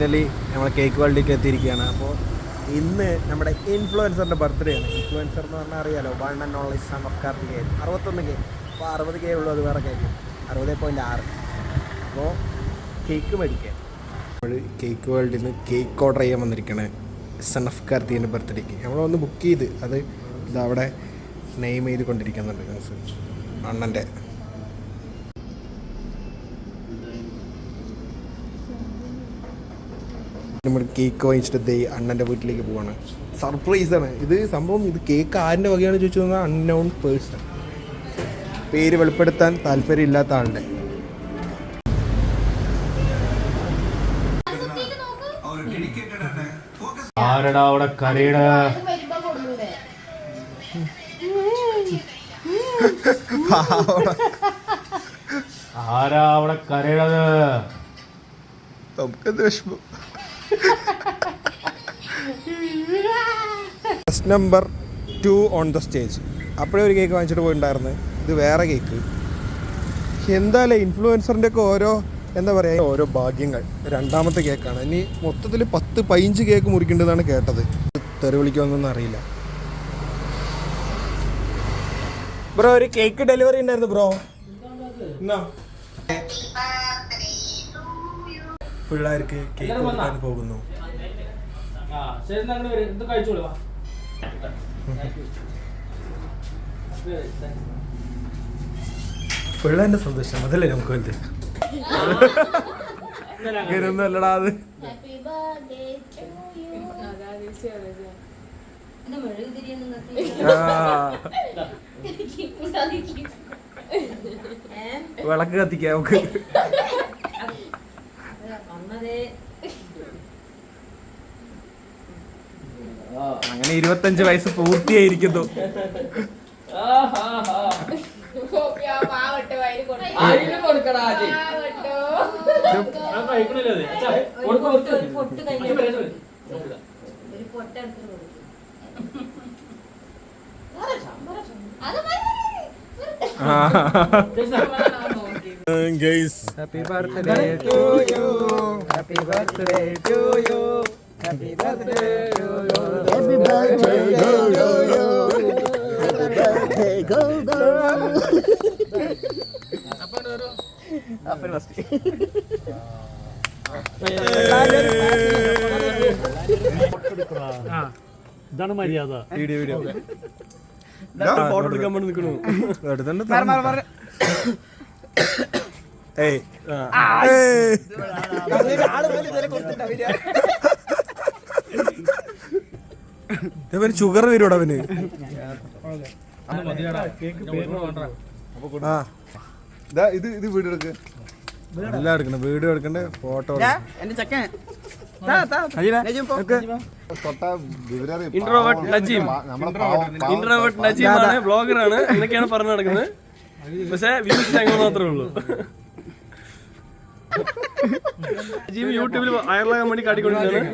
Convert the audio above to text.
Finally നമ്മൾ cake വേൾഡിലേക്ക് എത്തിയിരിക്കുകയാണ്. അപ്പോൾ ഇന്ന് നമ്മുടെ ഇൻഫ്ലുവൻസറിൻ്റെ ബർത്ത്ഡേ ആണ്. ഇൻഫ്ലുവൻസർ എന്ന് പറഞ്ഞാൽ അറിയാലോ, 1 and only son of Karthikeyan. 61K. അപ്പോൾ 60K ഉള്ളൂ, അത് വേറെ കേക്ക് 60.6. അപ്പോൾ കേക്ക് മേടിക്കാൻ നമ്മൾ കേക്ക് വേൾഡിൽ നിന്ന് കേക്ക് ഓർഡർ ചെയ്യാൻ വന്നിരിക്കുകയാണ്. സൺ ഓഫ് കാർത്തികേയൻ്റെ ബർത്ത്ഡേക്ക് നമ്മളൊന്ന് ബുക്ക് ചെയ്ത് അത് ഇതവിടെ നെയിം ചെയ്ത് കൊണ്ടിരിക്കുന്നുണ്ട് അണ്ണൻ്റെ. നമ്മൾ കേക്ക് വാങ്ങിച്ചിട്ട് അണ്ണൻ്റെ വീട്ടിലേക്ക് പോവാണ്. സർപ്രൈസാണ് ഇത് സംഭവം. ഇത് കേക്ക് ആരുടെ വകയാണ് ചോദിച്ചു തന്നാൽ അൺനോൺ പേഴ്സൺ, പേര് വെളിപ്പെടുത്താൻ താല്പര്യമില്ലാത്ത ആളുടെ. ആരടാ അവിടെ കരയുടെ ആരാ അവിടെ കരയണത്? നമുക്കത് വിഷമം. First number 2 on the stage. അപ്പോഴേ ഒരു കേക്ക് വാങ്ങിച്ചിട്ട് പോയിട്ടുണ്ടായിരുന്നു. ഇത് വേറെ കേക്ക്. എന്തായാലും ഇൻഫ്ലുവൻസറിൻ്റെ ഒക്കെ ഓരോ എന്താ പറയുക, ഓരോ ഭാഗ്യങ്ങൾ. രണ്ടാമത്തെ കേക്കാണ്. ഇനി മൊത്തത്തിൽ 10-15 കേക്ക് മുറിക്കേണ്ടതാണ് കേട്ടത്. തെറി വിളിക്കുമെന്നൊന്നും അറിയില്ല. ബ്രോ ഒരു കേക്ക് ഡെലിവറി ഉണ്ടായിരുന്നു ബ്രോ. എന്നാ പിള്ളേർക്ക് കേക്ക് കൊടുക്കാൻ പോകുന്നു. പിള്ളേന്റെ സന്തോഷം അതല്ലേ നമുക്ക് വലുത്. അങ്ങനെയൊന്നും അല്ലടാ അത്. വിളക്ക് കത്തിക്കാം നമുക്ക്. അങ്ങനെ 25 വയസ്സ് പൂർത്തിയായിരിക്കുന്നു. Guys, happy birthday to you, happy birthday to you, happy birthday to you, happy birthday to you, happy birthday go go. Apa dulu? Apa pasti? ഇതാണ് മര്യാദ. വീഡിയോ വീഡിയോ ഫോട്ടോ എടുക്കാൻ വേണ്ടി നിൽക്കണു. ഷുഗർ വരും അവന്. ഇത് വീഡിയോ എടുക്ക, എല്ലാം എടുക്കണം. വീഡിയോ എടുക്കണ്ടേ, ഫോട്ടോ. ഇൻട്രോവേർട്ട് നജീമാണ്, ബ്ലോഗറാണ് എന്നൊക്കെയാണ് പറഞ്ഞു നടക്കുന്നത്. പക്ഷെ വ്യൂസ് ഞങ്ങൾ മാത്രമേ ഉള്ളൂ. നജീം യൂട്യൂബിൽ വൈറലാകാൻ വേണ്ടി കാട്ടിക്കൊണ്ടിരിക്കുകയാണ്.